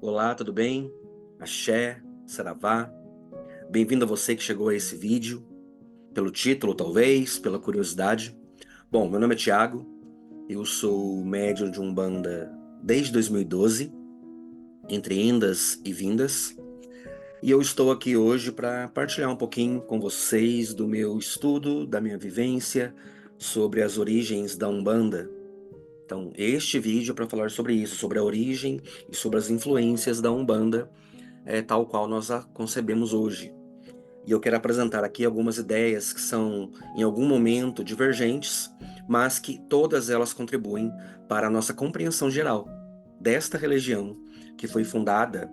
Olá, tudo bem? Axé, Saravá. Bem-vindo a você que chegou a esse vídeo, pelo título talvez, pela curiosidade. Bom, meu nome é Thiago, eu sou médium de Umbanda desde 2012, entre indas e vindas, e eu estou aqui hoje para partilhar um pouquinho com vocês do meu estudo, da minha vivência sobre as origens da Umbanda. Então, este vídeo é para falar sobre isso, sobre a origem e sobre as influências da Umbanda, tal qual nós a concebemos hoje. E eu quero apresentar aqui algumas ideias que são, em algum momento, divergentes, mas que todas elas contribuem para a nossa compreensão geral desta religião que foi fundada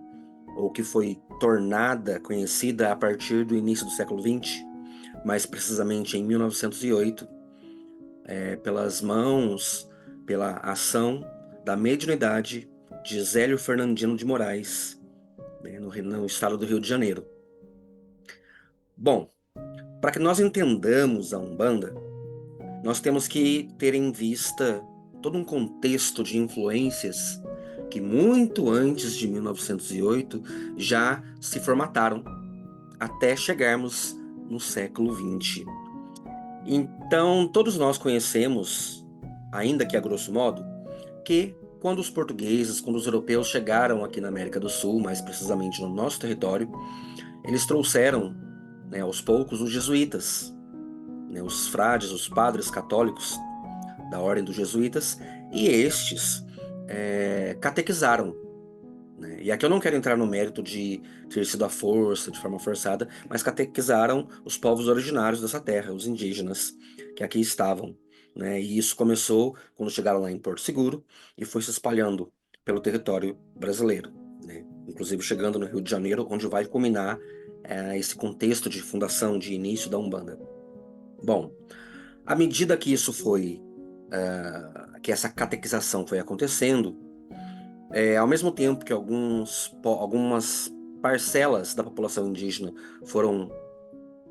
ou que foi tornada conhecida a partir do início do século XX, mais precisamente em 1908, pelas mãos, pela ação da mediunidade de Zélio Fernandino de Moraes, né, no estado do Rio de Janeiro. Bom, para que nós entendamos a Umbanda, nós temos que ter em vista todo um contexto de influências que muito antes de 1908 já se formataram até chegarmos no século XX. Então, todos nós conhecemos, ainda que a grosso modo, que quando os portugueses, quando os europeus chegaram aqui na América do Sul, mais precisamente no nosso território, eles trouxeram, né, aos poucos, os jesuítas, né, os frades, os padres católicos da ordem dos jesuítas, e estes catequizaram, né? E aqui eu não quero entrar no mérito de ter sido à força, de forma forçada, mas catequizaram os povos originários dessa terra, os indígenas, que aqui estavam, né? E isso começou quando chegaram lá em Porto Seguro e foi se espalhando pelo território brasileiro, né? Inclusive chegando no Rio de Janeiro, onde vai culminar esse contexto de fundação, de início da Umbanda. Bom, à medida que isso foi, que essa catequização foi acontecendo, ao mesmo tempo que algumas parcelas da população indígena foram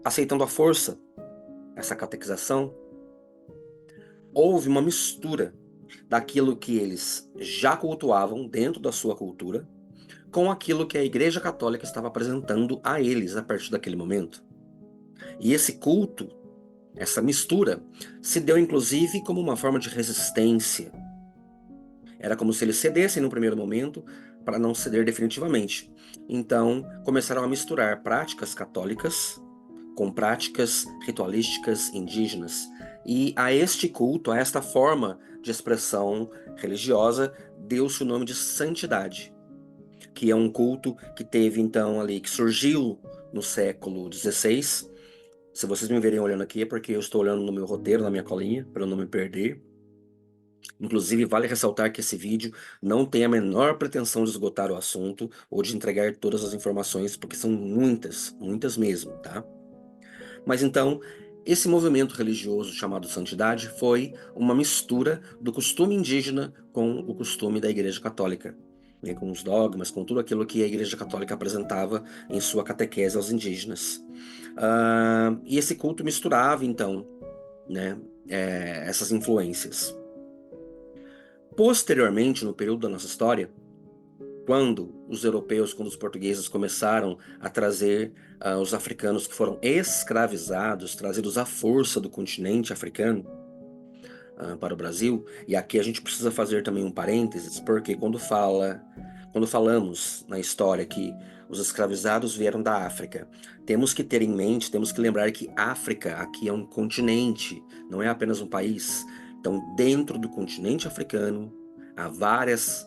aceitando à força essa catequização, houve uma mistura daquilo que eles já cultuavam dentro da sua cultura com aquilo que a Igreja Católica estava apresentando a eles a partir daquele momento. E esse culto, essa mistura, se deu inclusive como uma forma de resistência. Era como se eles cedessem no primeiro momento para não ceder definitivamente. Então, começaram a misturar práticas católicas com práticas ritualísticas indígenas. E a este culto, a esta forma de expressão religiosa, deu-se o nome de santidade, que é um culto que teve então ali, que surgiu no século XVI. Se vocês me verem olhando aqui é porque eu estou olhando no meu roteiro, na minha colinha, para eu não me perder. Inclusive, vale ressaltar que esse vídeo não tem a menor pretensão de esgotar o assunto ou de entregar todas as informações, porque são muitas, muitas mesmo, tá? Mas então, esse movimento religioso chamado santidade foi uma mistura do costume indígena com o costume da Igreja Católica, né? Com os dogmas, com tudo aquilo que a Igreja Católica apresentava em sua catequese aos indígenas. E esse culto misturava, então, né, essas influências. Posteriormente, no período da nossa história, quando os europeus, quando os portugueses começaram a trazer os africanos que foram escravizados, trazidos à força do continente africano para o Brasil, e aqui a gente precisa fazer também um parênteses, porque quando falamos na história que os escravizados vieram da África, temos que ter em mente, temos que lembrar que África aqui é um continente, não é apenas um país. Então, dentro do continente africano, há vários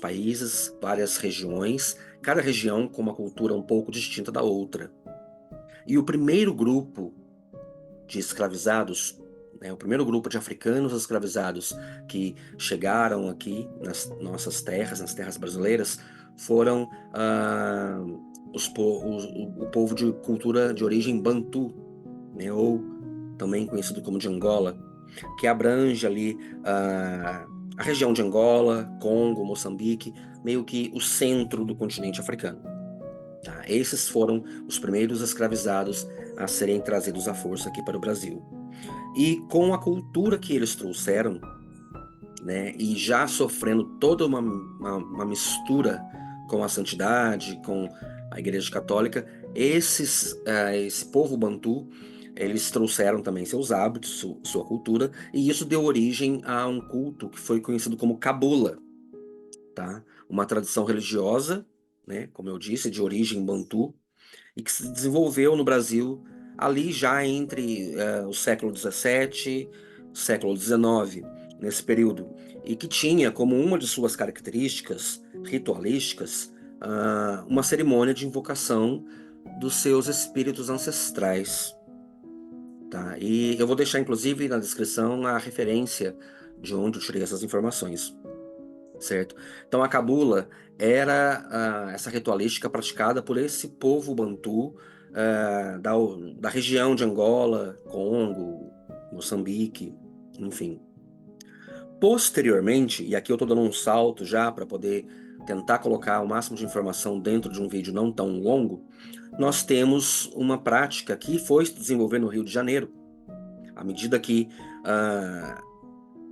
países, várias regiões, cada região com uma cultura um pouco distinta da outra. E o primeiro grupo de escravizados, né, o primeiro grupo de africanos escravizados que chegaram aqui nas nossas terras, nas terras brasileiras, foram o povo de cultura de origem Bantu, né, ou também conhecido como de Angola, que abrange ali a região de Angola, Congo, Moçambique, meio que o centro do continente africano. Tá? Esses foram os primeiros escravizados a serem trazidos à força aqui para o Brasil. E com a cultura que eles trouxeram, né, e já sofrendo toda uma mistura com a santidade, com a Igreja Católica, esse povo bantu, eles trouxeram também seus hábitos, sua cultura, e isso deu origem a um culto que foi conhecido como cabula, tá? Uma tradição religiosa, né, como eu disse, de origem bantu, e que se desenvolveu no Brasil ali já entre o século XVII, século XIX, nesse período, e que tinha como uma de suas características ritualísticas uma cerimônia de invocação dos seus espíritos ancestrais, tá? E eu vou deixar inclusive na descrição a referência de onde eu tirei essas informações. Certo? Então a cabula era essa ritualística praticada por esse povo bantu da região de Angola, Congo, Moçambique, enfim. Posteriormente, e aqui eu estou dando um salto já para poder tentar colocar o máximo de informação dentro de um vídeo não tão longo, nós temos uma prática que foi se desenvolver no Rio de Janeiro. À medida que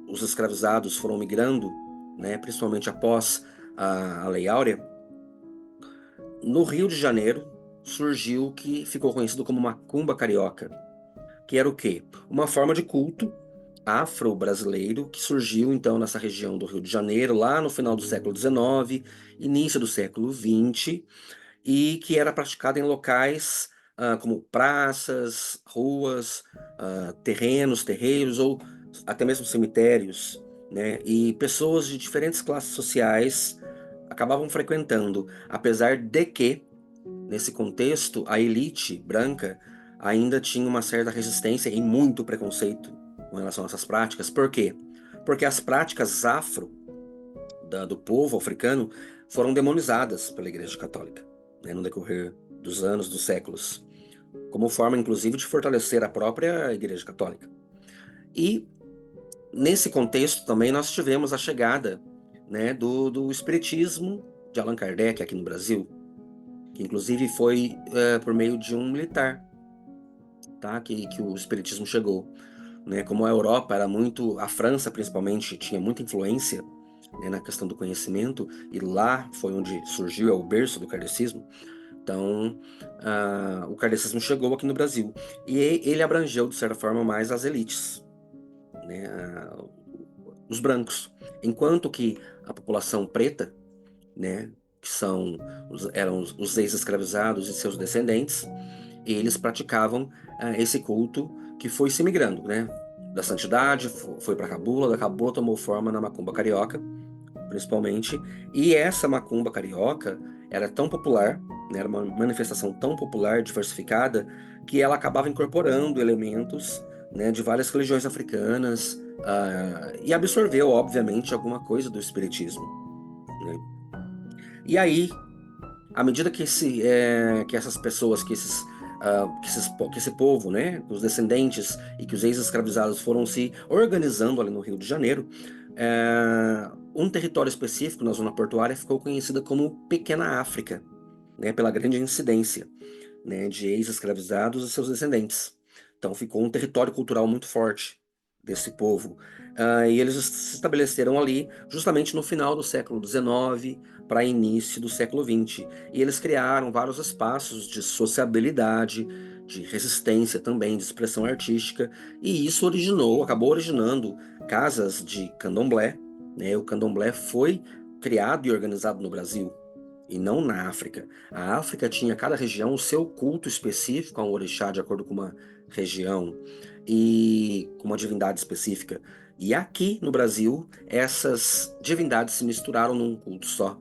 os escravizados foram migrando, né, principalmente após a Lei Áurea, no Rio de Janeiro surgiu o que ficou conhecido como macumba carioca, que era o quê? Uma forma de culto afro-brasileiro que surgiu então nessa região do Rio de Janeiro, lá no final do século XIX, início do século XX, e que era praticada em locais como praças, ruas, terrenos, terreiros ou até mesmo cemitérios, né? E pessoas de diferentes classes sociais acabavam frequentando, apesar de que, nesse contexto, a elite branca ainda tinha uma certa resistência e muito preconceito com relação a essas práticas. Por quê? Porque as práticas afro do povo africano foram demonizadas pela Igreja Católica, né, no decorrer dos anos, dos séculos, como forma, inclusive, de fortalecer a própria Igreja Católica. E, nesse contexto, também nós tivemos a chegada, né, do Espiritismo de Allan Kardec aqui no Brasil, que inclusive foi por meio de um militar, tá, que o Espiritismo chegou. Né, como a Europa era muito, a França principalmente, tinha muita influência, né, na questão do conhecimento, e lá foi onde surgiu, é o berço do kardecismo. Então, o kardecismo chegou aqui no Brasil, e ele abrangeu, de certa forma, mais as elites, né, os brancos, enquanto que a população preta, né, que eram os ex-escravizados e seus descendentes, eles praticavam esse culto que foi se migrando, né? Da santidade, foi para Cabula, da Cabula tomou forma na macumba carioca, principalmente, e essa macumba carioca era tão popular, né, era uma manifestação tão popular, diversificada, que ela acabava incorporando elementos, né, de várias religiões africanas, e absorveu, obviamente, alguma coisa do espiritismo, né? E aí, à medida que essas pessoas, que esse povo, né, os descendentes e que os ex-escravizados foram se organizando ali no Rio de Janeiro, um território específico na zona portuária ficou conhecido como Pequena África, né, pela grande incidência, né, de ex-escravizados e seus descendentes. Então ficou um território cultural muito forte desse povo. E eles se estabeleceram ali justamente no final do século XIX para início do século XX. E eles criaram vários espaços de sociabilidade, de resistência também, de expressão artística, e isso acabou originando casas de candomblé, né? O candomblé foi criado e organizado no Brasil, e não na África. A África tinha cada região o seu culto específico a um orixá de acordo com uma região e com uma divindade específica. E aqui no Brasil, essas divindades se misturaram num culto só.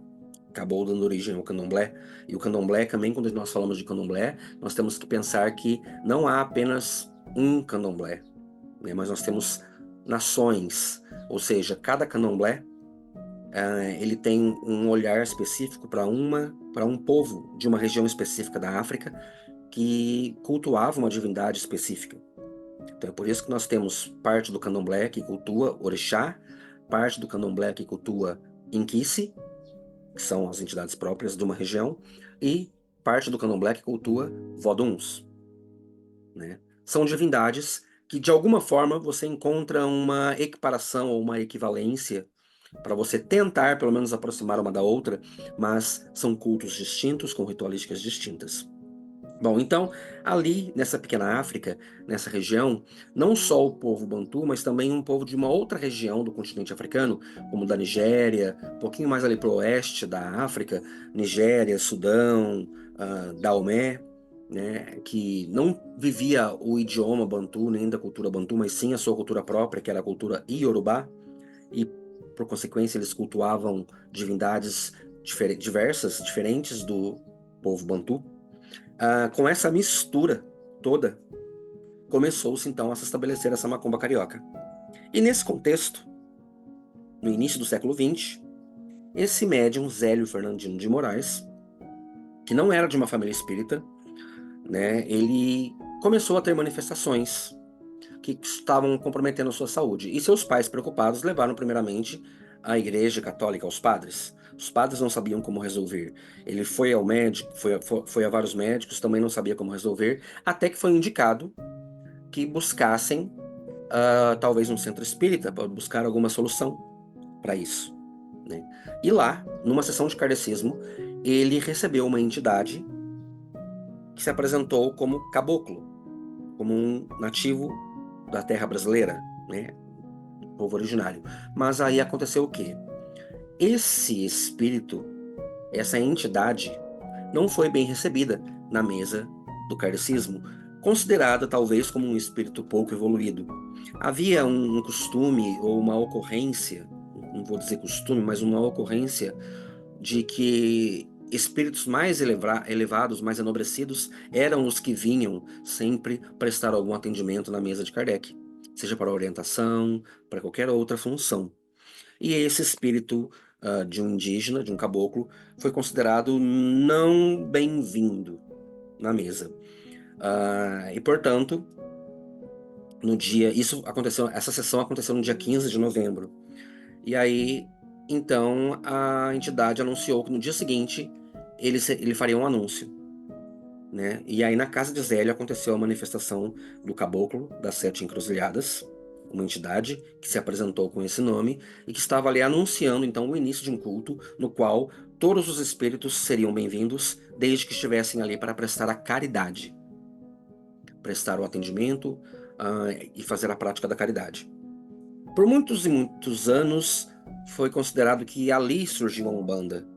Acabou dando origem ao candomblé. E o candomblé também, quando nós falamos de candomblé, nós temos que pensar que não há apenas um candomblé, né? Mas nós temos nações, ou seja, cada candomblé ele tem um olhar específico para um povo de uma região específica da África que cultuava uma divindade específica. Então é por isso que nós temos parte do candomblé que cultua orixá, parte do candomblé que cultua Inquice, que são as entidades próprias de uma região, e parte do candomblé que cultua Voduns, né? São divindades que de alguma forma você encontra uma equiparação ou uma equivalência para você tentar, pelo menos, aproximar uma da outra, mas são cultos distintos, com ritualísticas distintas. Bom, então, ali nessa pequena África, nessa região, não só o povo Bantu, mas também um povo de uma outra região do continente africano, como da Nigéria, um pouquinho mais ali para o oeste da África, Nigéria, Sudão, Daomé, né, que não vivia o idioma Bantu, nem da cultura Bantu, mas sim a sua cultura própria, que era a cultura Iorubá, e por consequência eles cultuavam divindades diversas, diferentes do povo Bantu. Com essa mistura toda, começou-se então a se estabelecer essa macumba carioca. E nesse contexto, no início do século XX, esse médium Zélio Fernandino de Moraes, que não era de uma família espírita, né, ele começou a ter manifestações que estavam comprometendo a sua saúde. E seus pais, preocupados, levaram primeiramente à Igreja Católica, aos padres. Os padres não sabiam como resolver. Ele foi ao médico, foi a vários médicos, também não sabia como resolver, até que foi indicado que buscassem talvez um centro espírita para buscar alguma solução para isso, né? E lá, numa sessão de kardecismo, ele recebeu uma entidade que se apresentou como caboclo, como um nativo da terra brasileira, né? Povo originário. Mas aí aconteceu o quê? Esse espírito, essa entidade, não foi bem recebida na mesa do kardecismo, considerada talvez como um espírito pouco evoluído. Havia um costume ou uma ocorrência, não vou dizer costume, mas uma ocorrência de que espíritos mais elevados, mais enobrecidos, eram os que vinham sempre prestar algum atendimento na mesa de Kardec, seja para orientação, para qualquer outra função. E esse espírito de um indígena, de um caboclo, foi considerado não bem-vindo na mesa. E portanto, no dia, isso aconteceu, essa sessão aconteceu no dia 15 de novembro. E aí, então, a entidade anunciou que no dia seguinte ele faria um anúncio, né? E aí na casa de Zélio aconteceu a manifestação do Caboclo das Sete Encruzilhadas, uma entidade que se apresentou com esse nome e que estava ali anunciando então o início de um culto no qual todos os espíritos seriam bem-vindos desde que estivessem ali para prestar a caridade, prestar o atendimento, e fazer a prática da caridade. Por muitos e muitos anos foi considerado que ali surgiu a Umbanda.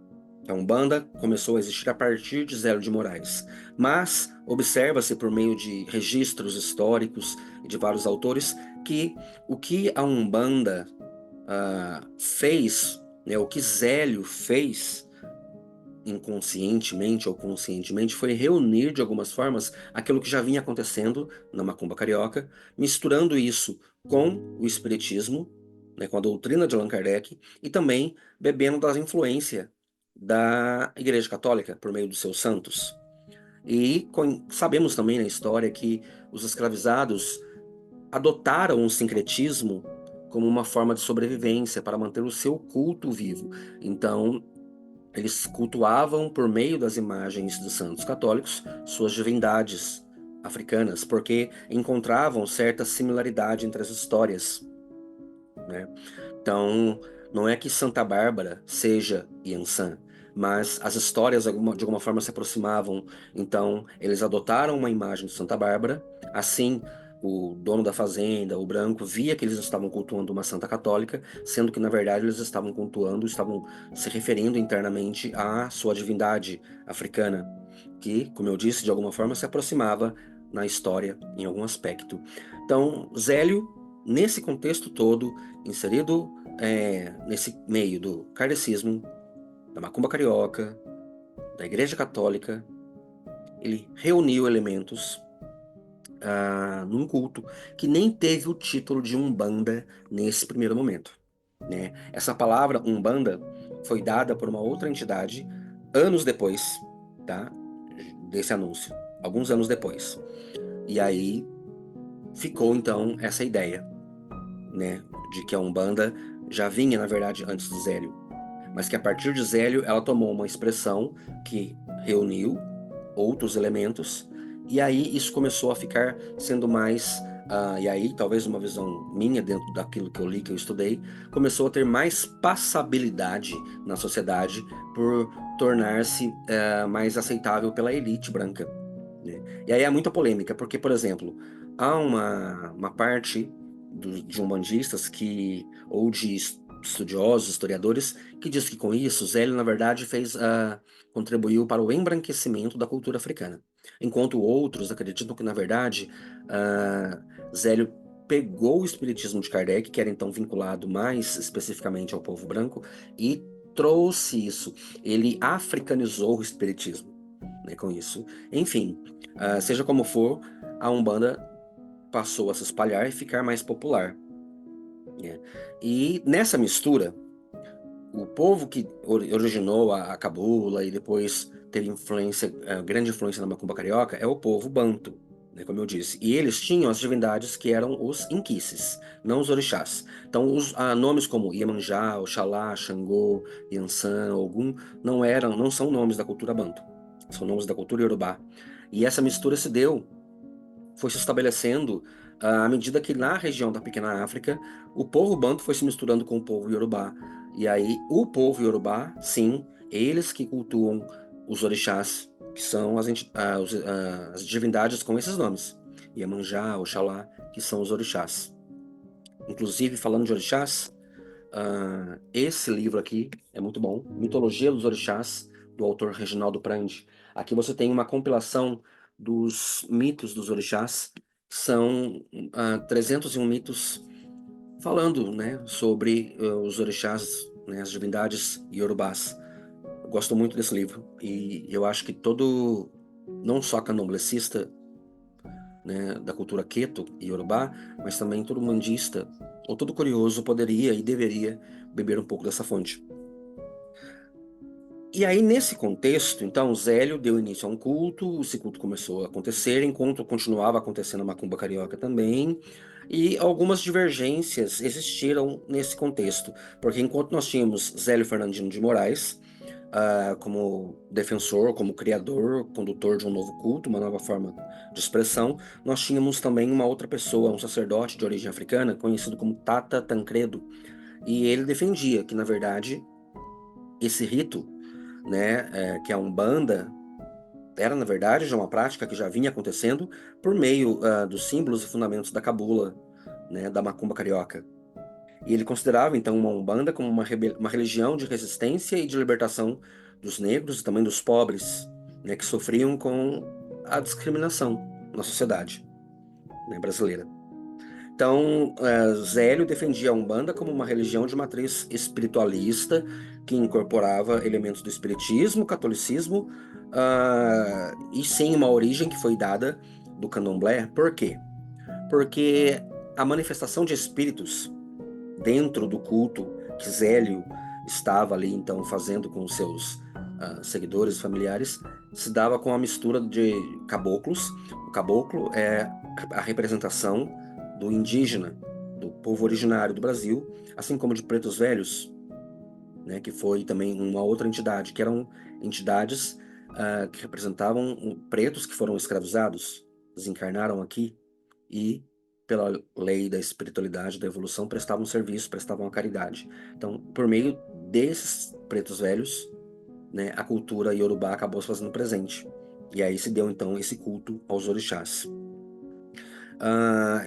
A Umbanda começou a existir a partir de Zélio de Moraes, mas observa-se por meio de registros históricos e de vários autores que o que a Umbanda fez, né, o que Zélio fez inconscientemente ou conscientemente, foi reunir de algumas formas aquilo que já vinha acontecendo na macumba carioca, misturando isso com o espiritismo, né, com a doutrina de Allan Kardec, e também bebendo da influência da Igreja Católica por meio dos seus santos. E sabemos também na história que os escravizados adotaram o sincretismo como uma forma de sobrevivência para manter o seu culto vivo. Então, eles cultuavam por meio das imagens dos santos católicos suas divindades africanas, porque encontravam certa similaridade entre as histórias, né? Então, não é que Santa Bárbara seja Yansan, mas as histórias de alguma forma se aproximavam. Então, eles adotaram uma imagem de Santa Bárbara, assim o dono da fazenda, o branco, via que eles estavam cultuando uma santa católica, sendo que na verdade eles estavam cultuando, estavam se referindo internamente à sua divindade africana, que, como eu disse, de alguma forma se aproximava na história em algum aspecto. Então, Zélio, nesse contexto todo, inserido nesse meio do kardecismo, da macumba carioca, da Igreja Católica, ele reuniu elementos num culto que nem teve o título de Umbanda nesse primeiro momento, né? Essa palavra Umbanda foi dada por uma outra entidade anos depois, tá? Desse anúncio, alguns anos depois. E aí ficou então essa ideia, né, de que a Umbanda já vinha, na verdade, antes de Zélio, mas que a partir de Zélio ela tomou uma expressão que reuniu outros elementos, e aí isso começou a ficar sendo mais e aí talvez uma visão minha dentro daquilo que eu li, que eu estudei, começou a ter mais passabilidade na sociedade por tornar-se mais aceitável pela elite branca, né? E aí há muita polêmica, porque, por exemplo, há uma parte de umbandistas ou de estudiosos, historiadores, que diz que com isso Zélio, na verdade, contribuiu para o embranquecimento da cultura africana. Enquanto outros acreditam que, na verdade, ah, Zélio pegou o espiritismo de Kardec, que era então vinculado mais especificamente ao povo branco, e trouxe isso. Ele africanizou o espiritismo, né, com isso. Enfim, seja como for, a Umbanda passou a se espalhar e ficar mais popular, né? E nessa mistura, o povo que originou a cabula e depois teve grande influência na macumba carioca é o povo banto, né, como eu disse. E eles tinham as divindades que eram os inquices, não os orixás. Então, nomes como Iemanjá, Oxalá, Xangô, Yansan, Ogum, não são nomes da cultura banto, são nomes da cultura iorubá. E essa mistura foi se estabelecendo à medida que na região da Pequena África o povo banto foi se misturando com o povo iorubá. E aí o povo iorubá, sim, eles que cultuam os orixás, que são as divindades com esses nomes. Iemanjá, Oxalá, que são os orixás. Inclusive, falando de orixás, esse livro aqui é muito bom, Mitologia dos Orixás, do autor Reginaldo Prandi. Aqui você tem uma compilação dos mitos dos orixás, são 301 mitos falando, né, sobre os orixás, né, as divindades iorubás. Eu gosto muito desse livro e eu acho que não só candomblessista, né, da cultura Queto e Yorubá, mas também todo mandista ou todo curioso poderia e deveria beber um pouco dessa fonte. E aí, nesse contexto, então, Zélio deu início a um culto, esse culto começou a acontecer, enquanto continuava acontecendo a macumba carioca também, e algumas divergências existiram nesse contexto, porque enquanto nós tínhamos Zélio Fernandino de Moraes, como defensor, como criador, condutor de um novo culto, uma nova forma de expressão, nós tínhamos também uma outra pessoa, um sacerdote de origem africana, conhecido como Tata Tancredo, e ele defendia que, na verdade, esse rito, né, que é a Umbanda, era, na verdade, já uma prática que já vinha acontecendo por meio dos símbolos e fundamentos da cabula, né, da macumba carioca. E ele considerava, então, uma Umbanda como uma religião de resistência e de libertação dos negros e também dos pobres, né, que sofriam com a discriminação na sociedade, né, brasileira. Então, Zélio defendia a Umbanda como uma religião de matriz espiritualista que incorporava elementos do espiritismo, catolicismo, e sem uma origem que foi dada do candomblé. Por quê? Porque a manifestação de espíritos dentro do culto que Zélio estava ali então fazendo com os seus seguidores familiares se dava com a mistura de caboclos. O caboclo é a representação do indígena, do povo originário do Brasil, assim como de pretos velhos, né, que foi também uma outra entidade, que eram entidades que representavam pretos que foram escravizados, desencarnaram aqui e, pela lei da espiritualidade, da evolução, prestavam serviço, prestavam a caridade. Então, por meio desses pretos velhos, né, a cultura iorubá acabou se fazendo presente. E aí se deu, então, esse culto aos orixás.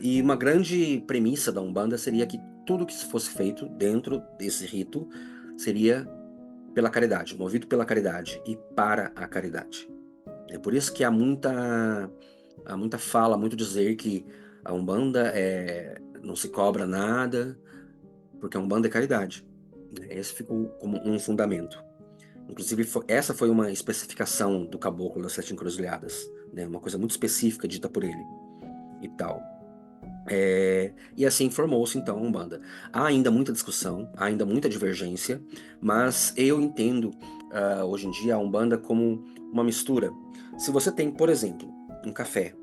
E uma grande premissa da Umbanda seria que tudo que fosse feito dentro desse rito seria pela caridade, movido pela caridade e para a caridade. É por isso que há muita fala, muito dizer que a Umbanda não se cobra nada, porque a Umbanda é caridade, né? Esse ficou como um fundamento. Inclusive, essa foi uma especificação do Caboclo das Sete Encruzilhadas, né? Uma coisa muito específica dita por ele e tal. E assim formou-se então a Umbanda. Há ainda muita discussão, há ainda muita divergência, mas eu entendo hoje em dia a Umbanda como uma mistura. Se você tem, por exemplo, um café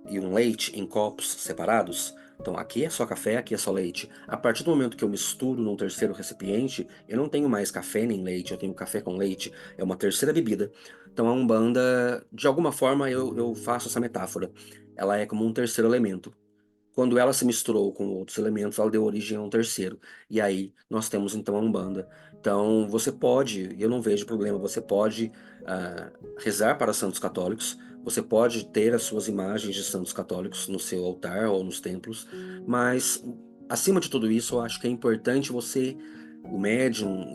e um leite em copos separados, então aqui é só café, aqui é só leite. A partir do momento que eu misturo num terceiro recipiente, eu não tenho mais café nem leite, eu tenho café com leite, é uma terceira bebida. Então a Umbanda, de alguma forma, eu faço essa metáfora. Ela é como um terceiro elemento. Quando ela se misturou com outros elementos, ela deu origem a um terceiro. E aí nós temos então a Umbanda. Então você pode, eu não vejo problema, você pode rezar para santos católicos, você pode ter as suas imagens de santos católicos no seu altar ou nos templos, mas acima de tudo isso, eu acho que é importante você, o médium,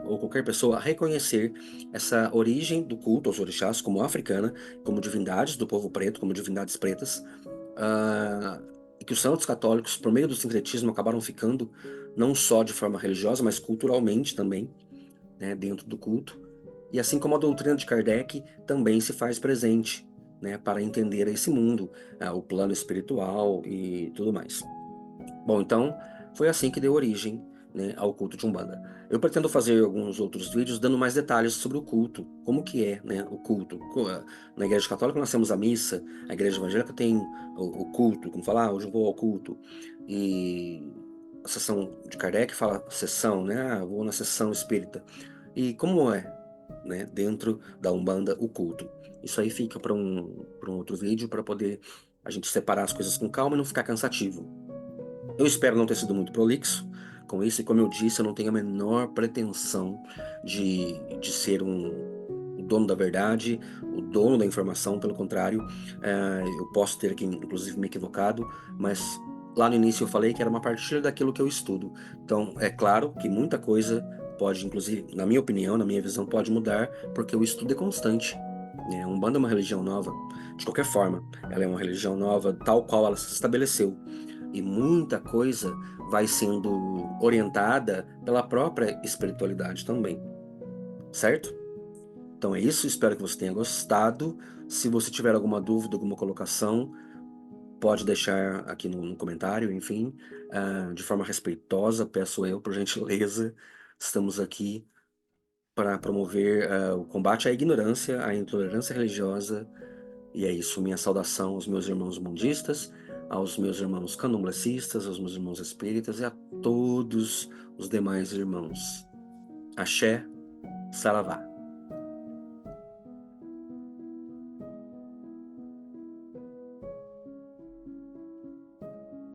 ou qualquer pessoa, reconhecer essa origem do culto aos orixás como africana, como divindades do povo preto, como divindades pretas, e que os santos católicos, por meio do sincretismo, acabaram ficando não só de forma religiosa, mas culturalmente também, né, dentro do culto. E assim como a doutrina de Kardec também se faz presente, né, para entender esse mundo, o plano espiritual e tudo mais. Bom, então foi assim que deu origem, né, ao culto de Umbanda. Eu pretendo fazer alguns outros vídeos dando mais detalhes sobre o culto, como que é, né, o culto. Na Igreja Católica nós temos a missa, a Igreja Evangélica tem o culto, como falar, hoje eu vou ao culto. E a sessão de Kardec fala sessão, né, vou na sessão espírita. E como é, né, dentro da Umbanda o culto? Isso aí fica para um outro vídeo, para poder a gente separar as coisas com calma e não ficar cansativo. Eu espero não ter sido muito prolixo com isso, e como eu disse, eu não tenho a menor pretensão de ser o dono da verdade, o dono da informação, pelo contrário, eu posso ter aqui, inclusive, me equivocado, mas lá no início eu falei que era uma partilha daquilo que eu estudo. Então, é claro que muita coisa pode, inclusive, na minha opinião, na minha visão, pode mudar, porque o estudo é constante. Né? Umbanda é uma religião nova, de qualquer forma, ela é uma religião nova, tal qual ela se estabeleceu e muita coisa vai sendo orientada pela própria espiritualidade também, certo? Então é isso, espero que você tenha gostado. Se você tiver alguma dúvida, alguma colocação, pode deixar aqui no comentário, enfim, de forma respeitosa, peço eu, por gentileza. Estamos aqui para promover o combate à ignorância, à intolerância religiosa. E é isso, minha saudação aos meus irmãos mundistas, aos meus irmãos candomblecistas, aos meus irmãos espíritas e a todos os demais irmãos. Axé, Saravá.